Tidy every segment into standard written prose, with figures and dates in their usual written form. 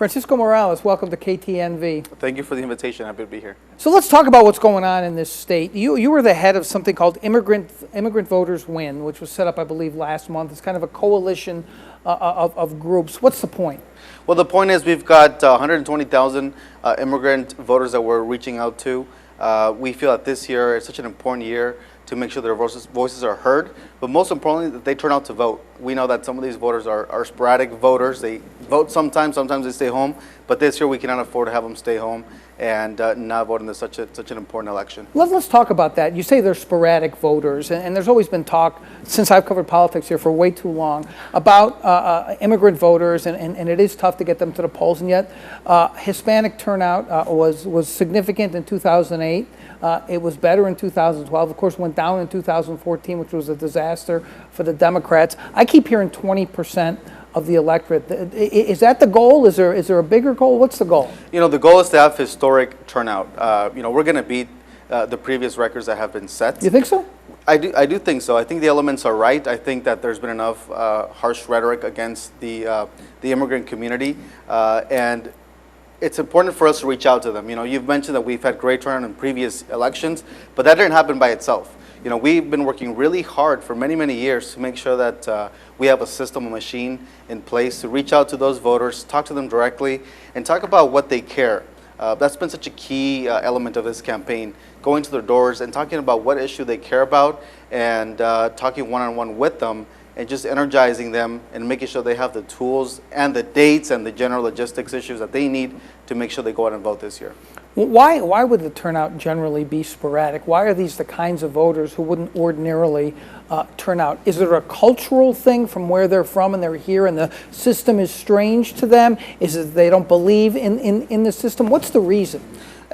Francisco Morales, welcome to KTNV. Thank you for the invitation. Happy to be here. So let's talk about what's going on in this state. You were the head of something called Immigrant Voters Win, which was set up, I believe, last month. It's kind of a coalition of groups. What's the point? Well, the point is we've got 120,000 immigrant voters that we're reaching out to. We feel that this year is such an important year to make sure their voices are heard, but most importantly, that they turn out to vote. We know that some of these voters are sporadic voters. They vote sometimes they stay home, but this year we cannot afford to have them stay home and not vote in such an important election. Let's talk about that. You say they're sporadic voters, and there's always been talk, since I've covered politics here for way too long, about immigrant voters, and it is tough to get them to the polls, and yet Hispanic turnout was significant in 2008. It was better in 2012. Of course, went down in 2014, which was a disaster for the Democrats. I keep hearing 20% of the electorate. Is that the goal? Is there a bigger goal? What's the goal? You know, the goal is to have historic turnout. We're going to beat the previous records that have been set. You think so? I do think so. I think the elements are right. I think that there's been enough harsh rhetoric against the immigrant community, and it's important for us to reach out to them. You know, you've mentioned that we've had great turnout in previous elections, but that didn't happen by itself. You know, we've been working really hard for many, many years to make sure that we have a system, a machine in place to reach out to those voters, talk to them directly, and talk about what they care. That's been such a key element of this campaign, going to their doors and talking about what issue they care about and talking one-on-one with them and just energizing them and making sure they have the tools and the dates and the general logistics issues that they need to make sure they go out and vote this year. Why would the turnout generally be sporadic? Why are these the kinds of voters who wouldn't ordinarily turn out? Is it a cultural thing from where they're from and they're here and the system is strange to them? Is it they don't believe in the system? What's the reason?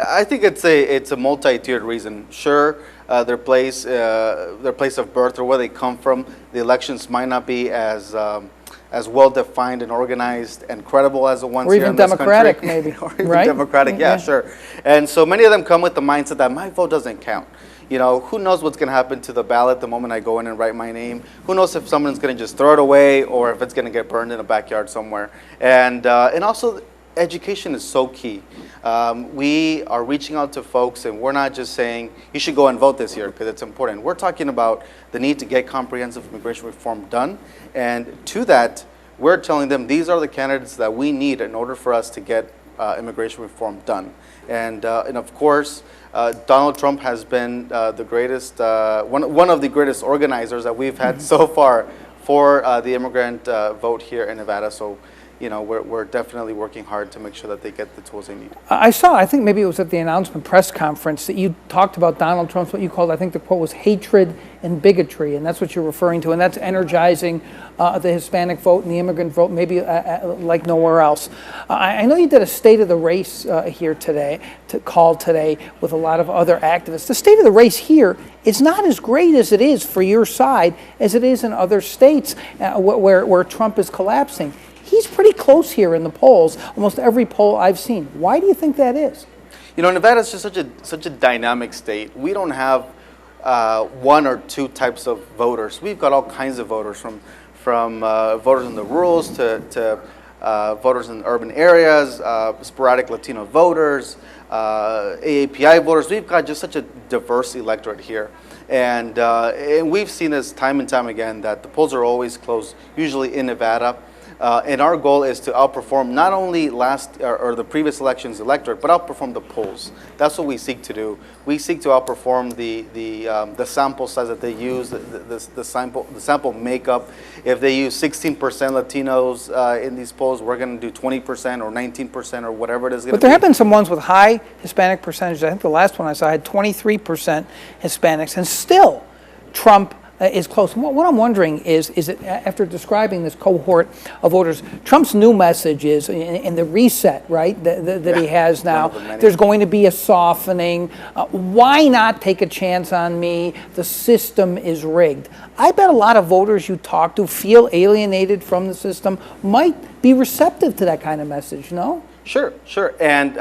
I think it's a multi-tiered reason. Sure, their place of birth or where they come from, the elections might not be as well defined and organized and credible as the ones here in this country. Or even democratic, maybe. Or even right? democratic, yeah, sure. And so many of them come with the mindset that my vote doesn't count. You know, who knows what's going to happen to the ballot the moment I go in and write my name? Who knows if someone's going to just throw it away or if it's going to get burned in a backyard somewhere? And also, education is so key. We are reaching out to folks, and we're not just saying you should go and vote this year because it's important. We're talking about the need to get comprehensive immigration reform done, and to that, we're telling them these are the candidates that we need in order for us to get immigration reform done. And of course, Donald Trump has been the greatest, one of the greatest organizers that we've had so far for the immigrant vote here in Nevada. So, you know, we're definitely working hard to make sure that they get the tools they need. I think maybe it was at the announcement press conference that you talked about Donald Trump's, what you called, I think the quote was hatred and bigotry, and that's what you're referring to, and that's energizing the Hispanic vote and the immigrant vote maybe like nowhere else. I know you did a state of the race here today, called today with a lot of other activists. The state of the race here is not as great as it is for your side as it is in other states where Trump is collapsing. He's pretty close here in the polls, almost every poll I've seen. Why do you think that is? You know, Nevada is just such a dynamic state. We don't have one or two types of voters. We've got all kinds of voters, from voters in the rurals to voters in urban areas, sporadic Latino voters, AAPI voters. We've got just such a diverse electorate here. And we've seen this time and time again that the polls are always closed, usually in Nevada. And our goal is to outperform not only the previous election's electorate, but outperform the polls. That's what we seek to do. We seek to outperform the sample size that they use, the sample makeup. If they use 16% Latinos in these polls, we're going to do 20% or 19% or whatever it is going to be. But there have been some ones with high Hispanic percentages. I think the last one I saw had 23% Hispanics, and still Trump is close. What I'm wondering is it, after describing this cohort of voters, Trump's new message is, in the reset, right, that he has now, there's going to be a softening. Why not take a chance on me? The system is rigged. I bet a lot of voters you talk to feel alienated from the system, might be receptive to that kind of message, no? Sure. And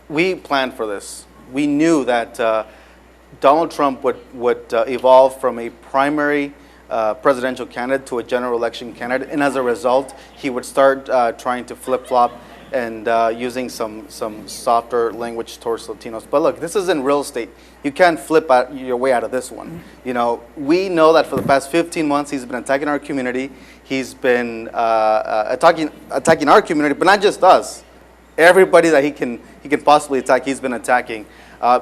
we planned for this. We knew that Donald Trump would evolve from a primary presidential candidate to a general election candidate, and as a result, he would start trying to flip-flop and using some softer language towards Latinos. But look, this is in real estate. You can't flip your way out of this one. You know, we know that for the past 15 months he's been attacking our community. He's been attacking our community, but not just us. Everybody that he can possibly attack, he's been attacking.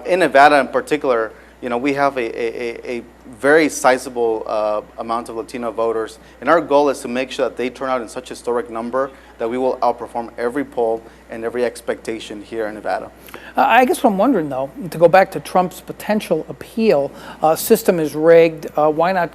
In Nevada in particular, you know, we have a very sizable amount of Latino voters, and our goal is to make sure that they turn out in such a historic number that we will outperform every poll and every expectation here in Nevada. I guess what I'm wondering, though, to go back to Trump's potential appeal, system is rigged, why not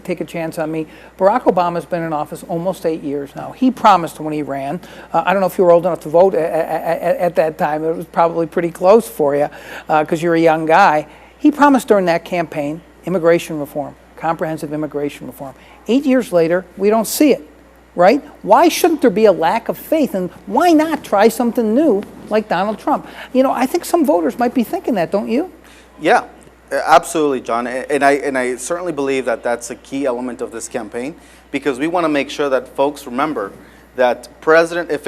take a chance on me? Barack Obama's been in office almost 8 years now. He promised when he ran, I don't know if you were old enough to vote at that time, it was probably pretty close for you because you're a young guy. He promised during that campaign immigration reform, comprehensive immigration reform. 8 years later, we don't see it, right? Why shouldn't there be a lack of faith, and why not try something new like Donald Trump? You know, I think some voters might be thinking that, don't you? Yeah, absolutely, John. And I certainly believe that that's a key element of this campaign, because we want to make sure that folks remember that if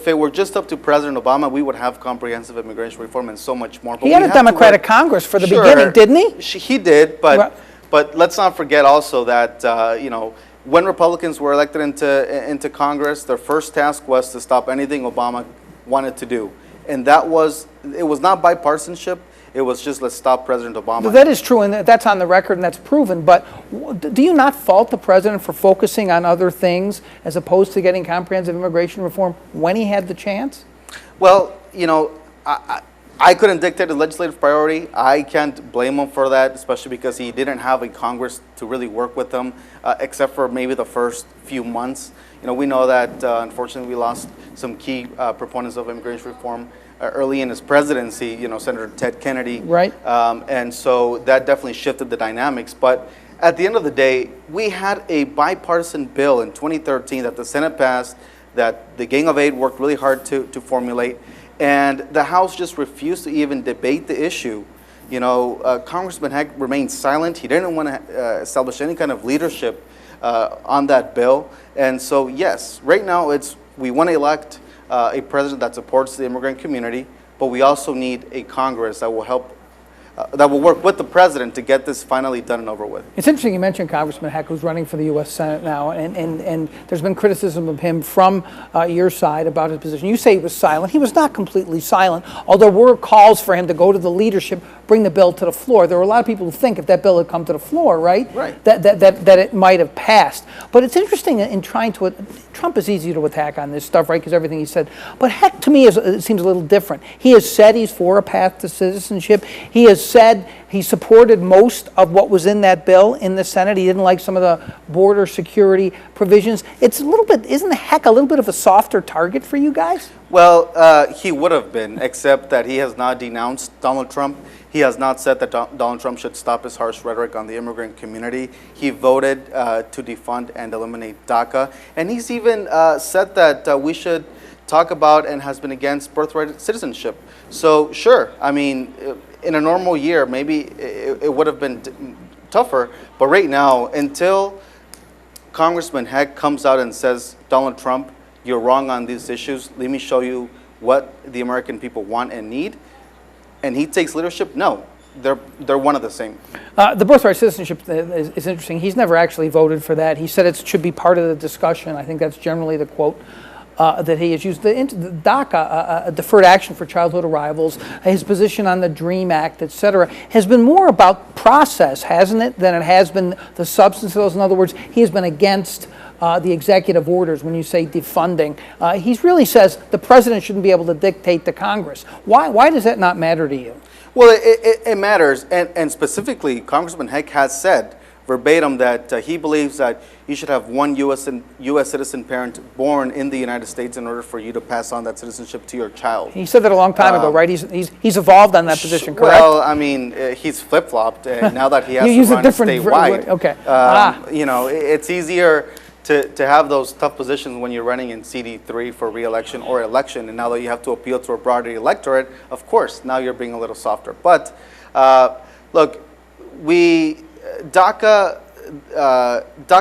it were just up to President Obama, we would have comprehensive immigration reform and so much more. But he had a Democratic Congress for the beginning, didn't he? He did, but let's not forget also that you know, when Republicans were elected into Congress, their first task was to stop anything Obama wanted to do, and it was not bipartisanship. It was just, let's stop President Obama. That is true, and that's on the record, and that's proven. But do you not fault the president for focusing on other things as opposed to getting comprehensive immigration reform when he had the chance? Well, you know, I couldn't dictate the legislative priority. I can't blame him for that, especially because he didn't have a Congress to really work with him, except for maybe the first few months. You know, we know that, unfortunately, we lost some key proponents of immigration reform early in his presidency, you know, Senator Ted Kennedy. Right. And so that definitely shifted the dynamics. But at the end of the day, we had a bipartisan bill in 2013 that the Senate passed, that the Gang of Eight worked really hard to formulate, and the House just refused to even debate the issue. You know, Congressman Heck remained silent. He didn't want to establish any kind of leadership on that bill. And so, yes, right now we want to elect a president that supports the immigrant community, but we also need a Congress that will help, that will work with the president to get this finally done and over with. It's interesting you mentioned Congressman Heck, who's running for the U.S. Senate now, and there's been criticism of him from your side about his position. You say he was silent. He was not completely silent, although there were calls for him to go to the leadership, bring the bill to the floor. There were a lot of people who think if that bill had come to the floor, right? That it might have passed. But it's interesting in trying to, Trump is easy to attack on this stuff, right, because everything he said. But Heck, to me, it seems a little different. He has said he's for a path to citizenship. He has said he supported most of what was in that bill in the Senate. He didn't like some of the border security provisions. It's a little bit, isn't Heck a little bit of a softer target for you guys? Well, he would have been, except that he has not denounced Donald Trump. He has not said that Donald Trump should stop his harsh rhetoric on the immigrant community. He voted to defund and eliminate DACA. And he's even said that we should talk about and has been against birthright citizenship. So sure, I mean, in a normal year, maybe it would have been tougher. But right now, until Congressman Heck comes out and says, Donald Trump, you're wrong on these issues, let me show you what the American people want and need, and he takes leadership, no, they're one of the same. The birthright citizenship is interesting. He's never actually voted for that. He said it should be part of the discussion. I think that's generally the quote that he has used. The DACA, deferred action for childhood arrivals, his position on the DREAM Act, et cetera, has been more about process, hasn't it, than it has been the substance of those. In other words, he has been against the executive orders when you say defunding. He really says the president shouldn't be able to dictate to Congress. Why does that not matter to you? Well, it matters, and specifically, Congressman Heck has said verbatim that he believes that you should have one U.S. citizen parent born in the United States in order for you to pass on that citizenship to your child. He said that a long time ago, right? He's evolved on that position, correct? Well, I mean, he's flip-flopped, and now that he has to run statewide. Okay. You know, it's easier to have those tough positions when you're running in CD3 for re-election or election, and now that you have to appeal to a broader electorate, of course, now you're being a little softer. But look, DACA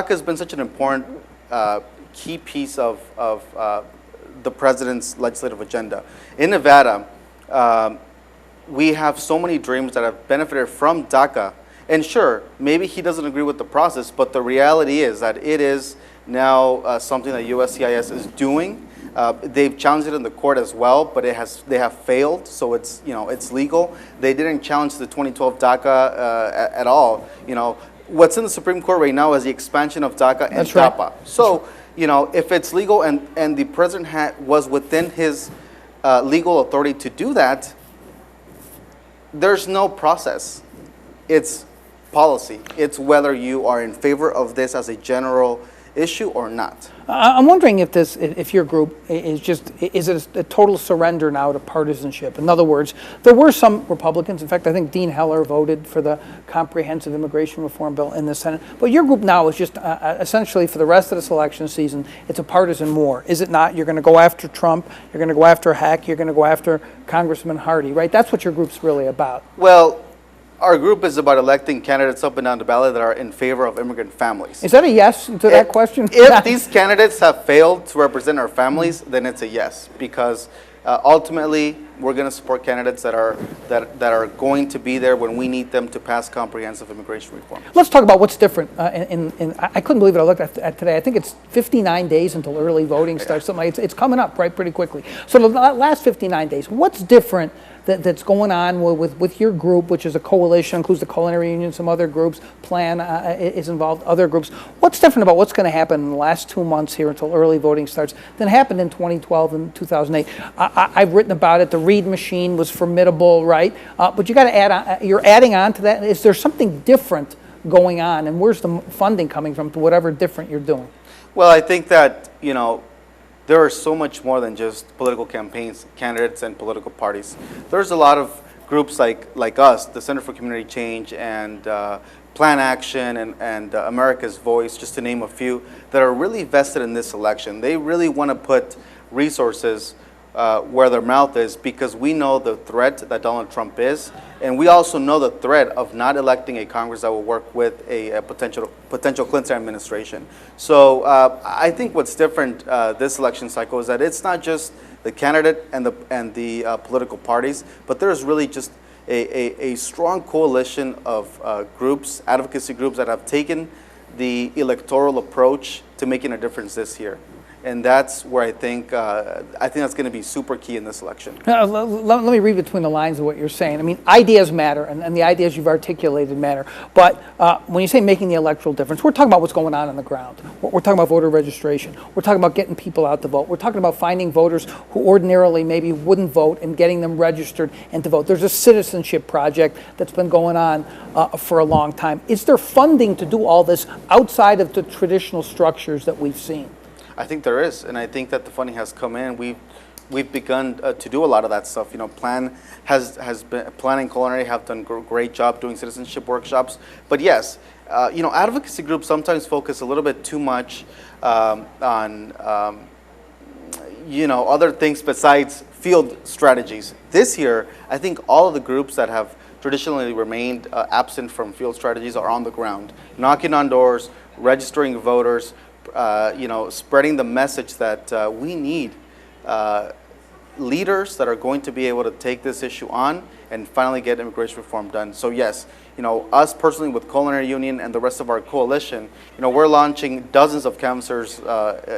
has been such an important key piece of the president's legislative agenda. In Nevada, we have so many dreams that have benefited from DACA. And sure, maybe he doesn't agree with the process, but the reality is that it is now something that USCIS is doing. They've challenged it in the court as well, but they have failed, so it's legal. They didn't challenge the 2012 DACA at all. What's in the Supreme Court right now is the expansion of DACA and TAPA. Right. So if it's legal and the president was within his legal authority to do that, there's no process. It's policy. It's whether you are in favor of this as a general issue or not. I'm wondering if your group is it a total surrender now to partisanship? In other words, there were some Republicans. In fact, I think Dean Heller voted for the comprehensive immigration reform bill in the Senate. But your group now is just essentially for the rest of this election season, it's a partisan war, is it not? You're going to go after Trump. You're going to go after Heck. You're going to go after Congressman Hardy, right? That's what your group's really about. Well, our group is about electing candidates up and down the ballot that are in favor of immigrant families. Is that a yes to that question? If these candidates have failed to represent our families, then it's a yes, because ultimately we're going to support candidates that are going to be there when we need them to pass comprehensive immigration reform. Let's talk about what's different. I couldn't believe it. I looked at today. I think it's 59 days until early voting starts. Something like it's coming up pretty quickly. So the last 59 days, what's different that's going on with your group, which is a coalition, includes the Culinary Union, some other groups, Plan is involved, other groups. What's different about what's going to happen in the last 2 months here until early voting starts than happened in 2012 and 2008? I've written about it. The Reid machine was formidable, right? But you got to add on. You're adding on to that. Is there something different going on, and where's the funding coming from to whatever different you're doing? Well, I think that there are so much more than just political campaigns, candidates, and political parties. There's a lot of groups like us, the Center for Community Change and Plan Action and America's Voice, just to name a few, that are really vested in this election. They really want to put resources where their mouth is, because we know the threat that Donald Trump is, and we also know the threat of not electing a Congress that will work with a potential Clinton administration. So I think what's different this election cycle is that it's not just the candidate and the political parties, but there's really just a strong coalition of groups, advocacy groups, that have taken the electoral approach to making a difference this year. And that's where I think that's going to be super key in this election. Let me read between the lines of what you're saying. I mean, ideas matter, and the ideas you've articulated matter. But when you say making the electoral difference, we're talking about what's going on the ground. We're talking about voter registration. We're talking about getting people out to vote. We're talking about finding voters who ordinarily maybe wouldn't vote and getting them registered and to vote. There's a citizenship project that's been going on for a long time. Is there funding to do all this outside of the traditional structures that we've seen? I think there is, and I think that the funding has come in. We've begun to do a lot of that stuff. Plan and Culinary have done a great job doing citizenship workshops. But yes, advocacy groups sometimes focus a little bit too much on other things besides field strategies. This year, I think all of the groups that have traditionally remained absent from field strategies are on the ground, knocking on doors, registering voters, spreading the message that we need leaders that are going to be able to take this issue on and finally get immigration reform done. So yes, us personally with Culinary Union and the rest of our coalition, we're launching dozens of canvassers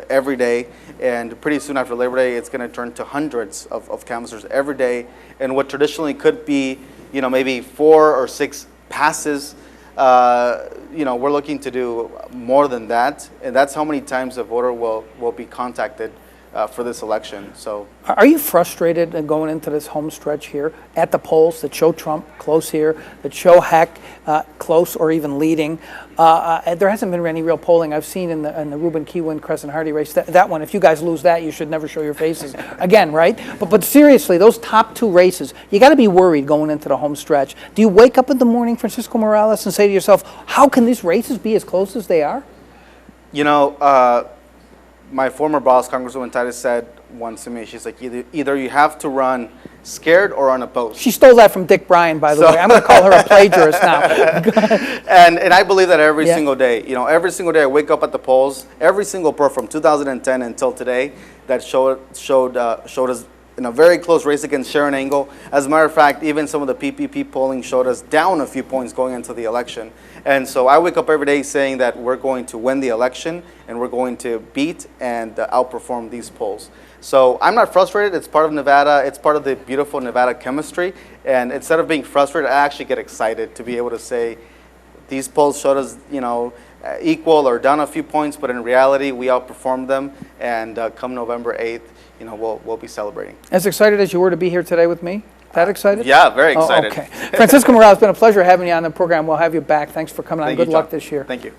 every day, and pretty soon after Labor Day, it's going to turn to hundreds of canvassers every day. And what traditionally could be, maybe 4 or 6 passes, we're looking to do more than that, and that's how many times a voter will be contacted for this election. So, are you frustrated going into this home stretch here at the polls that show Trump close here, that show Heck close or even leading? There hasn't been any real polling I've seen in the Ruben Keywen Crescent Hardy race. That one, if you guys lose that, you should never show your faces again, right? But seriously, those top 2 races, you got to be worried going into the home stretch. Do you wake up in the morning, Francisco Morales, and say to yourself, how can these races be as close as they are? My former boss, Congresswoman Titus, said once to me, she's like, either you have to run scared or unopposed. She stole that from Dick Bryan, by the way. I'm going to call her a plagiarist now. and I believe that every single day. Every single day I wake up at the polls, every single from 2010 until today, that showed us in a very close race against Sharon Angle. As a matter of fact, even some of the PPP polling showed us down a few points going into the election. And so I wake up every day saying that we're going to win the election and we're going to beat and outperform these polls. So I'm not frustrated. It's part of Nevada. It's part of the beautiful Nevada chemistry. And instead of being frustrated, I actually get excited to be able to say these polls showed us, equal or down a few points, but in reality, we outperformed them. And come November 8th, we'll be celebrating. As excited as you were to be here today with me? That excited? Yeah, very excited. Oh, okay. Francisco Morales, it's been a pleasure having you on the program. We'll have you back. Thanks for coming on. Good luck this year. Thank you.